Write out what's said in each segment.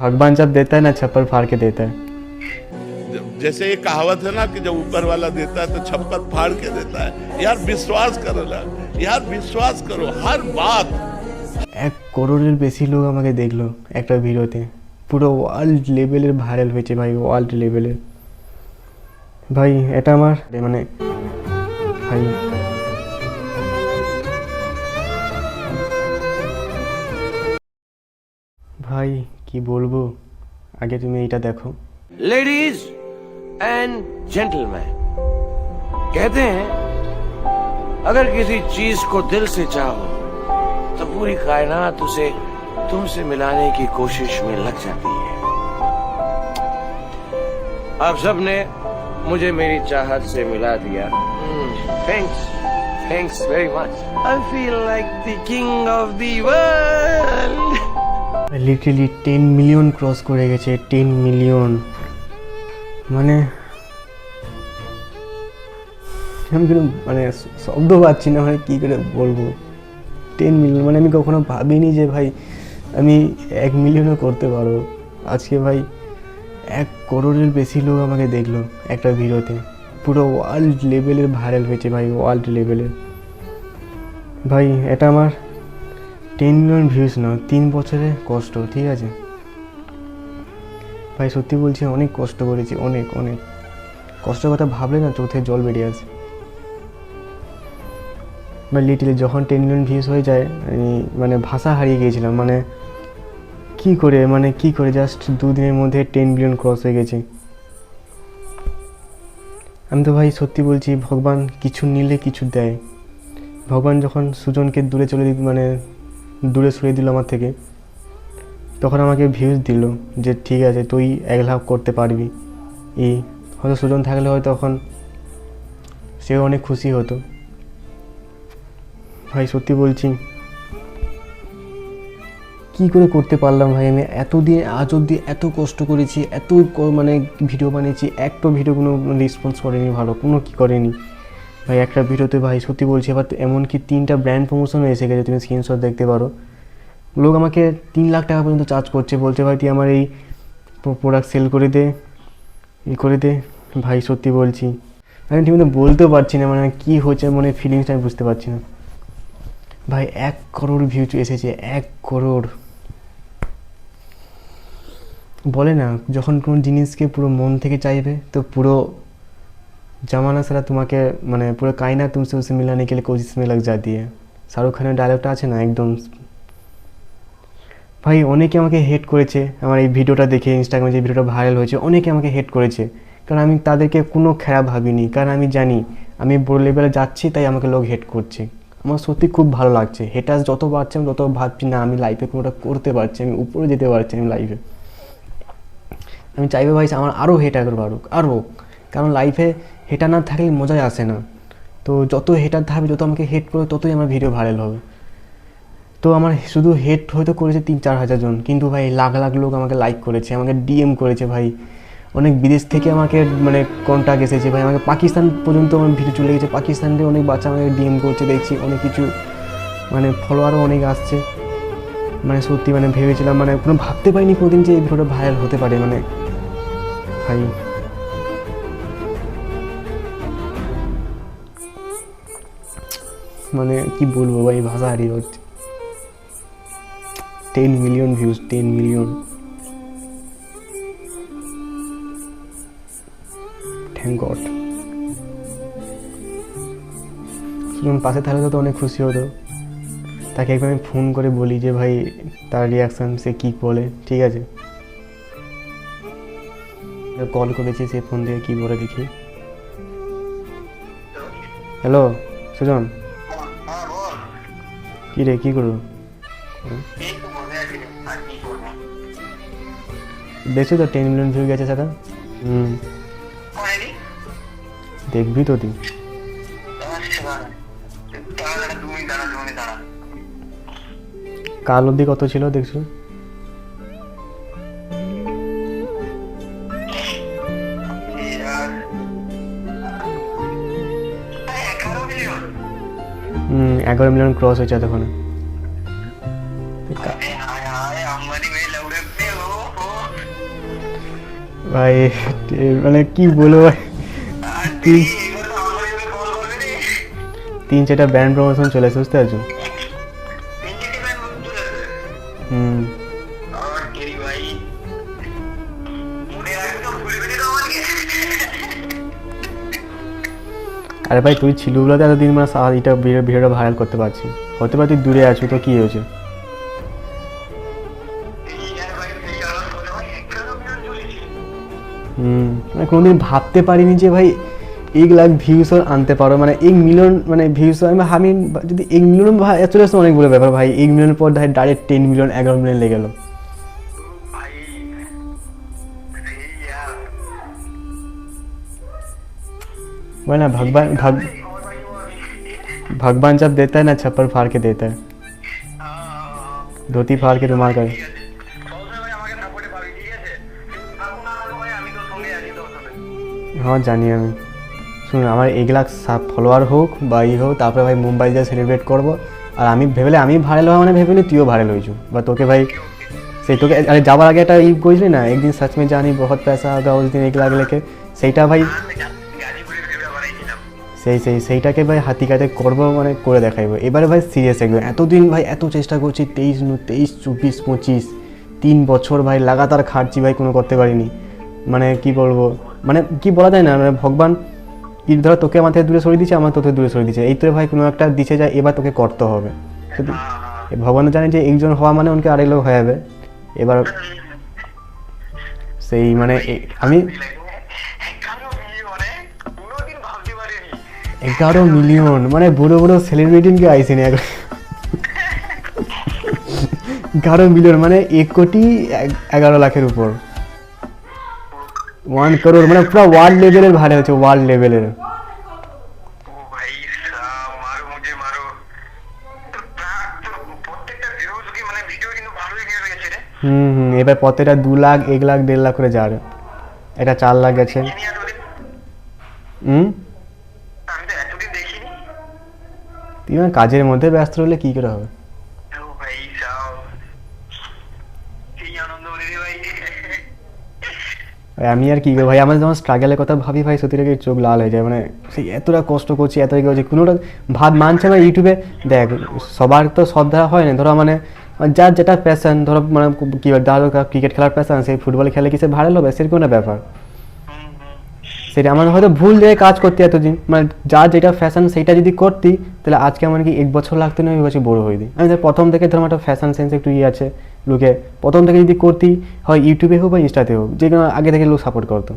भगवान जब देता है ना छप्पर फाड़ के देता है। जैसे ये कहावत है ना कि जब ऊपर वाला देता है तो छप्पर फाड़ के देता है। यार विश्वास करो ना, यार विश्वास करो हर बात। 1 করোড়ের বেশি লোক আমাকে দেখলো একটা ভিডিওতে, পুরো ওয়ার্ল্ড লেভেলের ভাইরাল হয়েছে ভাই, ওয়ার্ল্ড লেভেলের। ভাই এটা আমার মানে ভাই ভাই কি বলবো, আগে তুমি এইটা দেখো। लेडीज एंड जेंटलमैन, कहते हैं अगर किसी चीज को दिल से चाहो तो पूरी कायनात उसे तुमसे मिलाने की कोशिश में लग जाती है। आप सबने मुझे मेरी चाहत से मिला दिया। Thanks, thanks very much. I feel like the king of the world. Literally 10 million cross করে গেছে, 10 মিলিয়ন। মানে আমি কোনো মানে শব্দ পাচ্ছি না, মানে কী করে বলবো। 10 মিলিয়ন মানে আমি কখনো ভাবিনি যে ভাই আমি 1 মিলিয়নও করতে পারবো। আজকে ভাই 1 করোড়ের বেশি লোক আমাকে দেখলো একটা ভিডিওতে, পুরো ওয়ার্ল্ড লেভেলের ভাইরাল হয়েছে ভাই, ওয়ার্ল্ড লেভেলের। ভাই এটা আমার 10 মিলিয়ন ভিউজ না, 3 বছরের কষ্ট, ঠিক আছে ভাই, সত্যি বলছি অনেক কষ্ট করেছি, অনেক অনেক কষ্টের কথা ভাবলে না চোখে জল বেরিয়ে আসে। বা লিটারলি যখন 10 মিলিয়ন ভিউজ হয়ে যায় আমি মানে ভাষা হারিয়ে গিয়েছিলাম, মানে কি করে জাস্ট 2 দিনের মধ্যে 10 মিলিয়ন ক্রস হয়ে গেছে। আমি তো ভাই সত্যি বলছি, ভগবান কিছু নিলে কিছু দেয়। ভগবান যখন সুজনকে দূরে সরিয়ে দিল আমার থেকে, তখন আমাকে ভিউজ দিল যে ঠিক আছে তুই 1 লাখ করতে পারবি। হয়তো সুজন থাকলে হয়তো তখন সেও অনেক খুশি হতো। ভাই সত্যি বলছি কি করে করতে পারলাম ভাই, আমি এতদিন আজ অবধি এত কষ্ট করেছি, এত মানে ভিডিও বানিয়েছি, একটা ভিডিও কোনো রেসপন্স করেনি, ভালো কোনো কি করেনি ভাই একটা ভিডিওতে। ভাই সত্যি বলছি, এবার এমনকি 3টা ব্র্যান্ড প্রমোশনও এসে গেছে, তুমি স্ক্রিনশট দেখতে পারো। লোক আমাকে 3 লাখ টাকা পর্যন্ত চার্জ করছে, বলছে ভাই তুই আমার এই প্রোডাক্ট সেল করে দে, করে দে। ভাই সত্যি বলছি আমি ঠিক মতো বলতেও পারছি না, মানে কী হচ্ছে, মানে ফিলিংসটা আমি বুঝতে পারছি না ভাই। 1 করোড় ভিউজ এসেছে, 1 করোড়। বলে না যখন কোনো জিনিসকে পুরো মন থেকে চাইবে তো পুরো জামানা সারা তোমাকে মানে পুরো কায়না তুমসে উসে মিলানে के लिए कोशिश में लग जाती है। শাহরুখ খানের ডায়লগটা আছে না একদম। ভাই অনেকে আমাকে হেট করেছে আমার এই ভিডিওটা দেখে, ইনস্টাগ্রামে যে ভিডিওটা ভাইরাল হয়েছে অনেকে আমাকে হেট করেছে, কারণ আমি তাদেরকে কোনো খারাপ ভাবিনি, কারণ আমি জানি আমি বড় লেভেলে যাচ্ছি তাই আমাকে লোক হেট করছে। আমার সত্যি খুব ভালো লাগছে, হেটার্স যত বাড়ছে আমি তত ভাবছি না আমি লাইফে কোনোটা করতে পারছি, আমি উপরে যেতে পারছি আমি লাইফে। আমি চাইবো ভাই আমার আরও হেটার বাড়ুক আরও, কারণ লাইফে হেটার না থাকলে মজাই আসে না। তো যত হেটার থাকবে, যত আমাকে হেট করবে ততই আমার ভিডিও ভাইরাল হবে। তো আমার শুধু হেট হয়তো করেছে 3-4 হাজার জন, কিন্তু ভাই লাখ লাখ লোক আমাকে লাইক করেছে, আমাকে ডিএম করেছে ভাই। অনেক বিদেশ থেকে আমাকে মানে কন্ট্যাক্ট এসেছে ভাই, আমাকে পাকিস্তান পর্যন্ত আমার ভিডিও চলে গেছে, পাকিস্তান থেকে অনেক বাচ্চা আমাকে ডিএম করছে, দেখছি অনেক কিছু মানে ফলোয়ারও অনেক আসছে। মানে সত্যি মানে ভেবেছিলাম, মানে কোনো ভাবতে পারিনি কোনোদিন যে এই ভিডিওটা ভাইরাল হতে পারে। মানে ভাই মানে কি বলবো ভাই, ভাষা হারিয়ে হচ্ছে। 10 million views, 10 million, thank God. Sujan পাশে থাকলে তো অনেক খুশি হতো, তাকে একবার আমি ফোন করে বলি যে ভাই তার রিয়াকশান সে কী বলে, ঠিক আছে কল করেছি, সে ফোন দিয়ে কী বলে দেখি। হ্যালো সুজন, কী রে কী করবো? দেখছি তো 10 মিলিয়ন ভিউ গেছে সেটা। দেখবি তো তুই। কাল অব্দি কত ছিল দেখছো? হুম 11 মিলিয়ন ক্রস হয়েছে তখন। ভাই মানে কি বলবো ভাই, তিন 3-4টা ব্র্যান্ড প্রমোশন চলেছে, বুঝতে পারছো? হুম। আরে ভাই তুই ছিল বলে তো এতদিন মানে এটা ভিডিওটা ভাইরাল করতে পারছি, হতে পারে তুই দূরে আছো তো কি হয়েছে? মানে কোনোদিন ভাবতে পারিনি যে ভাই 1 লাখ ভিউজ আনতে পারো, মানে 1 মিলিয়ন মানে ভিউজ। আমি যদি 1 মিলিয়ন চলে আসতো অনেক বড় ব্যাপার ভাই। 1 মিলিয়ন পর ডাইরেক্ট 10 মিলিয়ন 11 মিলিয়ন লেগে গেল भाई ना। भगवान जब देता है ना छप्पर फाड़ के देता है, धोती फाड़ के रुमाल कर। हाँ জানি আমি। শুন আমার 1 লাখ ফলোয়ার হোক বা হোক, তারপরে ভাই মুম্বাই যা সেলিব্রেট করবো। আর আমি ভেবেলে আমি ভাইরাল হওয়া মানে ভেবেলি তুইও ভাইরাল হয়েছু, বা তোকে ভাই সেই তোকে আরে যাবার আগে একটা কইছিলি না একদিন সচ में जानी बहुत पैसा होगा उस दिन 1 लाख लेके, সেইটা ভাই সেইটাকে ভাই হাতিকাতে করবো, মানে করে দেখাইবো এবারে ভাই সিরিয়াস একদম। এতদিন ভাই এত চেষ্টা করছি, 23, 24, 25 3 বছর ভাই লাগাতার খাটছি ভাই, কোনো করতে পারিনি। মানে কি বলবো, মানে কি বলা যায় না, মানে ভগবান কি ধরো তোকে আমার থেকে দূরে সরিয়ে দিচ্ছে, আমার তোকে দূরে সরিয়ে দিচ্ছে, এই তো ভাই কোনো একটা দিছে যায়, এবার তোকে করতে হবে। ভগবান জানে যে একজন হওয়া মানে উনকে আরেক লোক হয়ে যাবে। এবার সেই মানে আমি 11 মিলিয়ন মানে বড় বড় সেলিব্রিটিকে আইসিনি 11 মিলিয়ন মানে 1 কোটি 11 লাখের উপর, 1 করোড়, মানে পুরো ওয়ার্ল্ড লেভেলের ভাইরাল হচ্ছে, ওয়ার্ল্ড লেভেলের। এবার প্রত্যেকটা 2 লাখ 1 লাখ 1.5 লাখ করে যাবে, এটা 4 লাখ গেছে। তুই কাজের মধ্যে ব্যস্ত হলে কি করে হবে? আমি আর কি ভাই, আমার যখন স্ট্রাগলের কথা ভাবি ভাই সত্যি থেকে চোখ লাল হয়ে যায়। মানে সেই এতটা কষ্ট করছি, এত করছি, কোনোটা ভাব মানছে না। ইউটিউবে দেখ সবার তো সব ধারা হয় না, ধরো মানে যার যেটা প্যাশন, ধরো মানে কি ধরো ক্রিকেট খেলার প্যাশন, সেই ফুটবল খেলে কি সে ভাইরাল হবে, সেরকম একটা ব্যাপার। সেটা আমার হয়তো ভুল জায়গায় কাজ করতে এতদিন, মানে যার যেটা ফ্যাশন সেইটা যদি করতি তাহলে আজকে আমার কি 1 বছর লাগতো না, 2 বছর বড় হয়ে দিই। আমি প্রথম থেকে ধরো একটা ফ্যাশন সেন্স একটু আছে লোকে, প্রথম থেকে যদি করতি হয় ইউটিউবে হোক বা ইনস্টাতে হোক, যে কোনো আগে থেকে লোক সাপোর্ট করতো।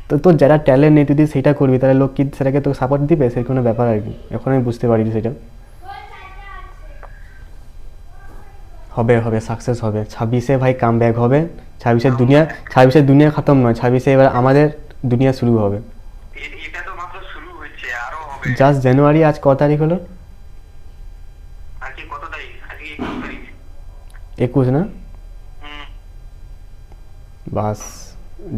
তো তোর যারা ট্যালেন্ট নেই তুই যদি সেটা করবি তাহলে লোক কি সেটাকে তোকে সাপোর্ট দিবে, সেই কোনো ব্যাপার আর কি। এখন আমি বুঝতে পারি সেটা হবে হবে সাকসেস হবে। 26-এ ভাই কাম ব্যাক হবে। 26-এর দুনিয়া খতম নয়, 26-এ এবার আমাদের দুনিয়া শুরু হবে। জাস্ট জানুয়ারি, আজ কত তারিখ হলো? 21 না? বাস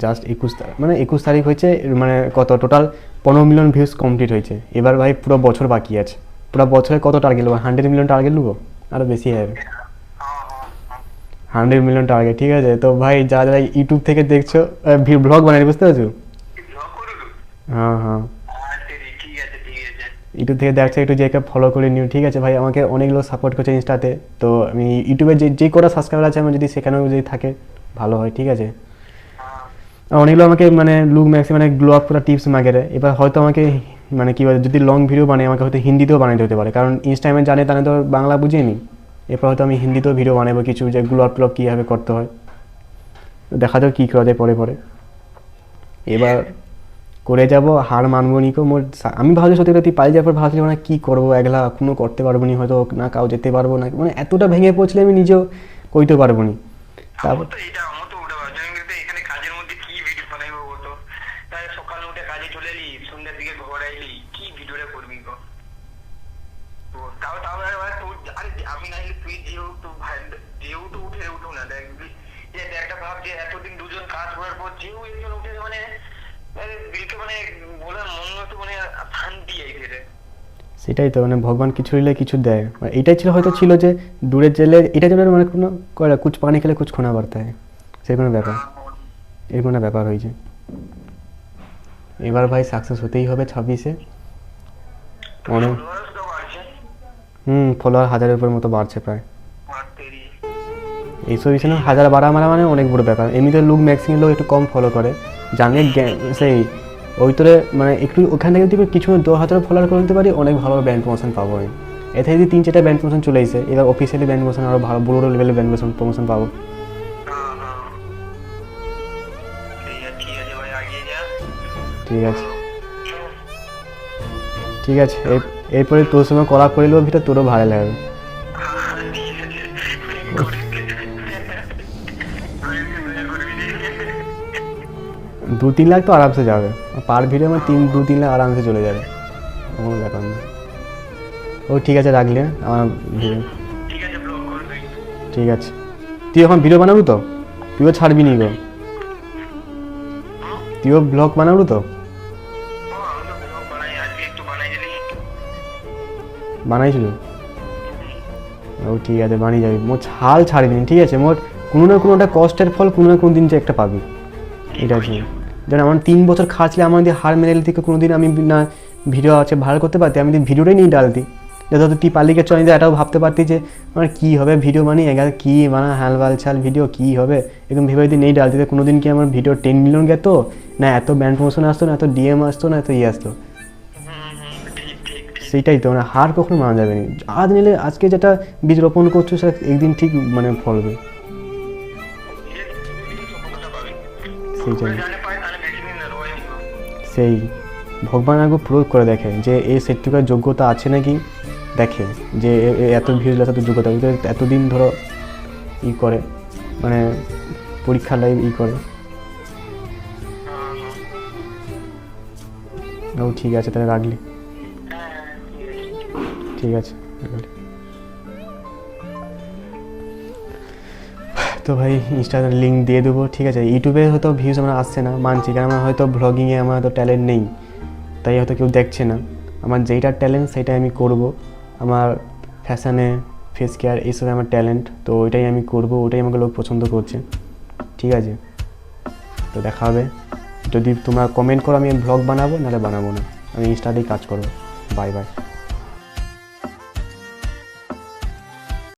জাস্ট 21 মানে 21 তারিখ হয়েছে, মানে কত টোটাল 15 মিলিয়ন ভিউজ কমপ্লিট হয়েছে। এবার ভাই পুরো বছর বাকি আছে, পুরো বছরে কত টার্গেট নেবো? 100 মিলিয়ন টার্গেট নেবো, আরও বেশি হবে 100 মিলিয়ন টার্গেট। ঠিক আছে তো ভাই যারা যারা ইউটিউব থেকে দেখছো ব্লগ বানাই, বুঝতে পারছো? হ্যাঁ হ্যাঁ ইউটিউব থেকে দেখছো, একটু যে ফলো করে নিও। ঠিক আছে ভাই, আমাকে অনেক লোক সাপোর্ট করছে ইনস্টাতে, তো আমি ইউটিউবে যে কটা সাবস্ক্রাইবার আছে আমার যদি সেখানেও যদি থাকে ভালো হয়। ঠিক আছে অনেকগুলো আমাকে মানে লুক ম্যাক্সি মানে গ্লো আপ পুরো টিপস মাগে দেয়। এবার হয়তো আমাকে মানে কী বলে, যদি লং ভিডিও বানাই আমাকে হয়তো হিন্দিতেও বানাইতে হতে পারে, কারণ ইনস্টাগ্রামে জানে তাহলে তো বাংলা বুঝিনি। এরপর হয়তো আমি হিন্দিতেও ভিডিও বানাবো কিছু, যে গ্লো আপ ট্লপ কীভাবে করতে হয়, দেখা যাক কী করা যায় পরে পরে। এবার করে যাব, হার মানবো নিকো মোর। আমি ভাবছি সত্যি তুই পালিয়ে যাওয়ার পর ভাবছিলাম না কী করবো, একলা কোনো করতে পারবো নি, হয়তো না কাউ যেতে পারবো না, মানে এতটা ভেঙে পড়ছিলে আমি নিজেও কইতে পারবো নি। তারপর সেটাই তো, মানে ভগবান কিছু দিলে কিছু দেয়, মানে এটাই ছিল, হয়তো ছিল যে দূরে জেলে এটা জন্য মানে কোনো করে কুছ পানি খেলে কুছ খোনা বাড়তা হয়, সেই কোনো ব্যাপার, এর কোনো ব্যাপার হয়েছে। এবার ভাই সাকসেস হতেই হবে 26-এ। অনেক ফলোয়ার 1000-এর উপর মতো বাড়ছে প্রায়। এইসব বিষয় না 1000 বাড়া মারা মানে অনেক বড় ব্যাপার। এমনিতে লোক ম্যাক্সিমাম লোক একটু কম ফলো করে, জানে সেই ওই তোরে মানে একটু ওখান থেকে যদি কিছু 2000 ফলোয়ার করে দিতে পারি, অনেক ভালো ব্র্যান্ড প্রমোশন পাবো আমি। এতে যদি 3-4টা ব্র্যান্ড প্রমোশন চলে এসে, এবার অফিসিয়ালি ব্র্যান্ড প্রমোশন আরও ভালো বড় লেভেলের ব্র্যান্ড প্রমোশন পাবো। ঠিক আছে ঠিক আছে, এরপরে তোর সঙ্গে করা করিলেও ভিতরে তোরও ভালো লাগবে। 2-3 লাখ তো আরামসে যাবে পার ভিডিও, আমার 2-3 লাখ আরামসে চলে যাবে, কোনো ব্যাপার না। ও ঠিক আছে, রাখলে আমার ভিডিও। ঠিক আছে, তুই এখন ভিডিও বানাবো তো? তুইও ছাড়বি নি গো? তুইও ব্লগ বানাবো তো? বানাইছিল? ও ঠিক আছে, বানিয়ে যাবি, মোট হাল ছাড়বি না, ঠিক আছে? মোট কোনো না কোনোটা কষ্টের ফল কোনো না কোনো দিন যে একটা পাবি, এটা আছে। যেন আমার 3 বছর খাচ্ছিলে আমার দিয়ে হার মেরে থেকে কোনো দিন আমি না ভিডিও আছে ভালো করতে পারতি, আমি যদি ভিডিওটাই নিয়ে ডালতি, যাতে তুই পালিকে চলে যায়, এটাও ভাবতে পারতি যে আমার কী হবে ভিডিও বানিয়ে, এগার কী বানা হালবাল ছাল ভিডিও কী হবে, এরকম ভেবে যদি নেই ডালতি, কোনো দিন কি আমার ভিডিও 10 মিলিয়ন গেত না, এত ব্যান্ড প্রমোশন আসতো না, এত ডিএম আসতো না, এত আসতো। সেইটাই তো, মানে হার কখনো মানা যাবে না। আজ নিলে আজকে যেটা বীজ রোপণ করছো সেটা একদিন ঠিক মানে ফলবে, সেইটাই। সেই ভগবান আগে প্রয়োগ করে দেখে যে এই সেটটুকার যোগ্যতা আছে নাকি, দেখে যে এত ভিউজ এত যোগ্যতা, এতদিন ধরো ই করে মানে পরীক্ষা লাইভ ই করে। ও ঠিক আছে, তাহলে রাখলি। ঠিক আছে, তো ভাই ইনস্টাগ্রাম লিঙ্ক দিয়ে দেবো, ঠিক আছে? ইউটিউবে হয়তো ভিউজ আমার আসছে না, মানছি, কারণ আমার হয়তো ব্লগিংয়ে আমার হয়তো ট্যালেন্ট নেই, তাই হয়তো কেউ দেখছে না। আমার যেইটা ট্যালেন্ট সেটাই আমি করব, আমার ফ্যাশানে ফেস কেয়ার এইসবে আমার ট্যালেন্ট, তো ওইটাই আমি করব, ওটাই আমাকে লোক পছন্দ করছে, ঠিক আছে? তো দেখা হবে, যদি তোমরা কমেন্ট করো আমি ব্লগ বানাবো, নাহলে বানাবো না, আমি ইনস্টাতেই কাজ করবো। Bye bye.